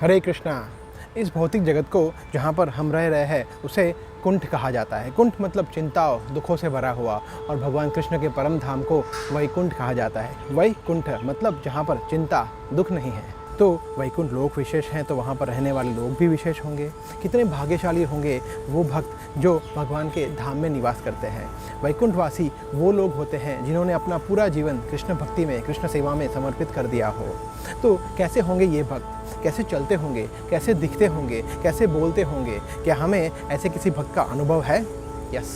हरे कृष्णा। इस भौतिक जगत को जहाँ पर हम रह रहे हैं उसे कुंठ कहा जाता है। कुंठ मतलब चिंताओं दुखों से भरा हुआ, और भगवान कृष्ण के परम धाम को वैकुंठ कहा जाता है। वैकुंठ मतलब जहाँ पर चिंता दुख नहीं है। तो वैकुंठ लोक विशेष हैं, तो वहाँ पर रहने वाले लोग भी विशेष होंगे। कितने भाग्यशाली होंगे वो भक्त जो भगवान के धाम में निवास करते हैं। वैकुंठवासी वो लोग होते हैं जिन्होंने अपना पूरा जीवन कृष्ण भक्ति में, कृष्ण सेवा में समर्पित कर दिया हो। तो कैसे होंगे ये भक्त, कैसे चलते होंगे, कैसे दिखते होंगे, कैसे बोलते होंगे? क्या हमें ऐसे किसी भक्त का अनुभव है? यस।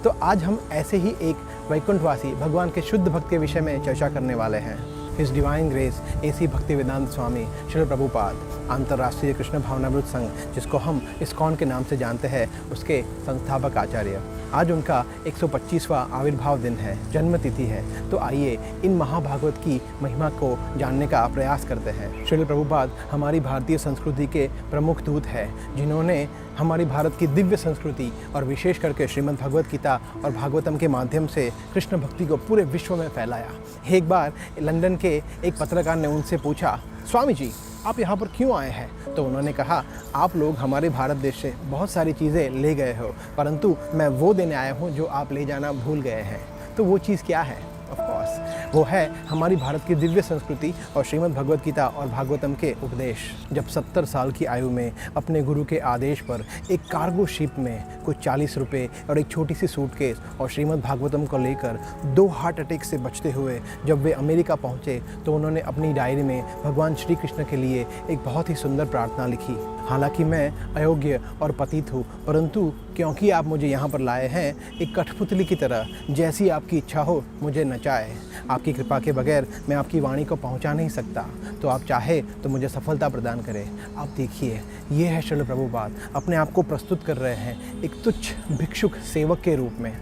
तो आज हम ऐसे ही एक वैकुंठवासी भगवान के शुद्ध भक्त के विषय में चर्चा करने वाले हैं। His divine grace AC Bhaktivedanta Swami Srila Prabhupada, अंतर्राष्ट्रीय कृष्ण भावनामृत संघ जिसको हम इस्कॉन के नाम से जानते हैं, उसके संस्थापक आचार्य। आज उनका 125वां आविर्भाव दिन है, जन्म तिथि है। तो आइए इन महाभागवत की महिमा को जानने का प्रयास करते हैं। श्रील प्रभुपाद हमारी भारतीय संस्कृति के प्रमुख दूत हैं, जिन्होंने हमारी भारत की दिव्य संस्कृति और विशेष करके श्रीमद् भगवत गीता और भागवतम के माध्यम से कृष्ण भक्ति को पूरे विश्व में फैलाया। एक बार लंदन के एक पत्रकार ने उनसे पूछा, स्वामी जी आप यहाँ पर क्यों आए हैं? तो उन्होंने कहा, आप लोग हमारे भारत देश से बहुत सारी चीज़ें ले गए हो, परंतु मैं वो देने आया हूँ जो आप ले जाना भूल गए हैं। तो वो चीज़ क्या है? ऑफ कोर्स वो है हमारी भारत की दिव्य संस्कृति और श्रीमद् भगवत गीता और भागवतम के उपदेश। जब 70 साल की आयु में अपने गुरु के आदेश पर एक कार्गो शिप में कुछ 40 रुपये और एक छोटी सी सूटकेस और श्रीमद् भागवतम को लेकर 2 हार्ट अटैक से बचते हुए जब वे अमेरिका पहुँचे, तो उन्होंने अपनी डायरी में भगवान श्री कृष्ण के लिए एक बहुत ही सुंदर प्रार्थना लिखी। हालांकि मैं अयोग्य और पतित हूँ, परंतु क्योंकि आप मुझे यहाँ पर लाए हैं, एक कठपुतली की तरह जैसी आपकी इच्छा हो मुझे नचाए। आपकी कृपा के बगैर मैं आपकी वाणी को पहुँचा नहीं सकता, तो आप चाहे तो मुझे सफलता प्रदान करें। आप देखिए, ये है श्रील प्रभुपाद अपने आप को प्रस्तुत कर रहे हैं एक तुच्छ भिक्षुक सेवक के रूप में।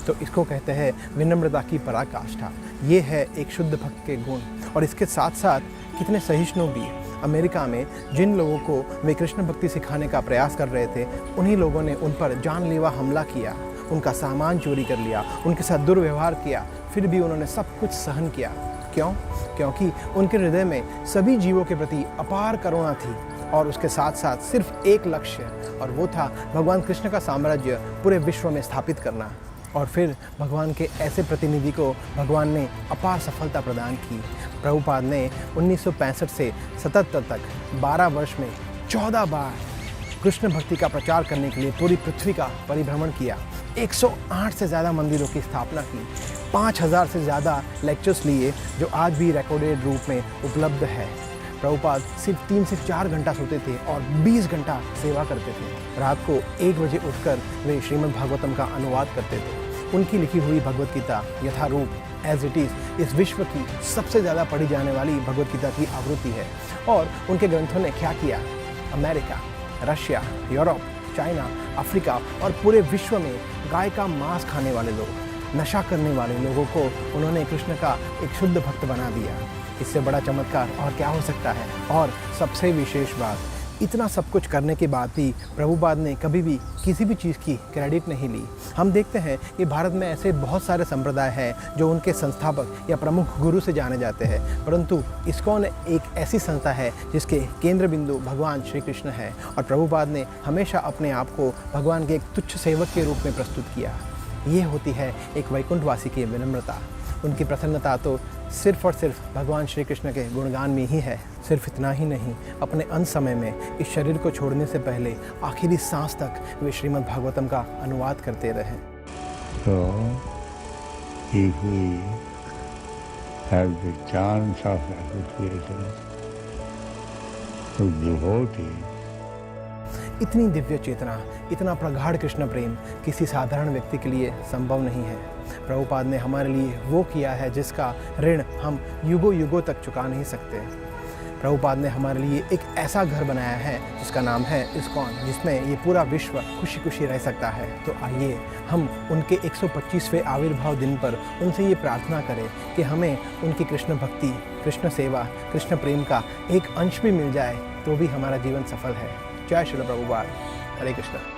तो इसको कहते हैं विनम्रता की पराकाष्ठा। ये है एक शुद्ध भक्त के गुण। और इसके साथ साथ कितने सहिष्णु भी। अमेरिका में जिन लोगों को वे कृष्ण भक्ति सिखाने का प्रयास कर रहे थे, उन्हीं लोगों ने उन पर जानलेवा हमला किया, उनका सामान चोरी कर लिया, उनके साथ दुर्व्यवहार किया, फिर भी उन्होंने सब कुछ सहन किया। क्यों? क्योंकि उनके हृदय में सभी जीवों के प्रति अपार करुणा थी, और उसके साथ साथ सिर्फ एक लक्ष्य, और वो था भगवान कृष्ण का साम्राज्य पूरे विश्व में स्थापित करना। और फिर भगवान के ऐसे प्रतिनिधि को भगवान ने अपार सफलता प्रदान की। प्रभुपाद ने 1965 से 77 तक 12 वर्ष में 14 बार कृष्ण भक्ति का प्रचार करने के लिए पूरी पृथ्वी का परिभ्रमण किया। 108 से ज़्यादा मंदिरों की स्थापना की, 5000 से ज़्यादा लेक्चर्स लिए, जो आज भी रिकॉर्डेड रूप में उपलब्ध है। प्रभुपाद सिर्फ 3 से 4 घंटा सोते थे और 20 घंटा सेवा करते थे। रात को 1 बजे उठकर वे श्रीमद् भागवतम का अनुवाद करते थे। उनकी लिखी हुई भगवत गीता यथारूप एज इट इज़ इस विश्व की सबसे ज़्यादा पढ़ी जाने वाली भगवत गीता की आवृत्ति है। और उनके ग्रंथों ने क्या किया? America, Russia, Europe, China, Africa और पूरे विश्व में गाय का मांस खाने वाले लोग, नशा करने वाले लोगों को उन्होंने कृष्ण का एक शुद्ध भक्त बना दिया। इससे बड़ा चमत्कार और क्या हो सकता है? और सबसे विशेष बात, इतना सब कुछ करने के बाद भी प्रभुपाद ने कभी भी किसी भी चीज़ की क्रेडिट नहीं ली। हम देखते हैं कि भारत में ऐसे बहुत सारे संप्रदाय हैं जो उनके संस्थापक या प्रमुख गुरु से जाने जाते हैं, परंतु इस्कॉन एक ऐसी संस्था है जिसके केंद्र बिंदु भगवान श्री कृष्ण है। और प्रभुपाद ने हमेशा अपने आप को भगवान के एक तुच्छ सेवक के रूप में प्रस्तुत किया। ये होती है एक वैकुंठवासी की विनम्रता। उनकी प्रसन्नता तो सिर्फ और सिर्फ भगवान श्री कृष्ण के गुणगान में ही है। सिर्फ इतना ही नहीं, अपने अंत समय में इस शरीर को छोड़ने से पहले आखिरी सांस तक वे श्रीमद् भागवतम का अनुवाद करते रहे। So, if we have the chance of association with devotees, इतनी दिव्य चेतना, इतना प्रगाढ़ कृष्ण प्रेम किसी साधारण व्यक्ति के लिए संभव नहीं है। प्रभुपाद ने हमारे लिए वो किया है जिसका ऋण हम युगों युगों तक चुका नहीं सकते। प्रभुपाद ने हमारे लिए एक ऐसा घर बनाया है जिसका नाम है इस्कॉन, जिसमें ये पूरा विश्व खुशी खुशी रह सकता है। तो आइए हम उनके 125वें आविर्भाव दिन पर उनसे ये प्रार्थना करें कि हमें उनकी कृष्ण भक्ति, कृष्ण सेवा, कृष्ण प्रेम का एक अंश भी मिल जाए, तो भी हमारा जीवन सफल है। जय श्री प्रभुपाद। हरे कृष्ण।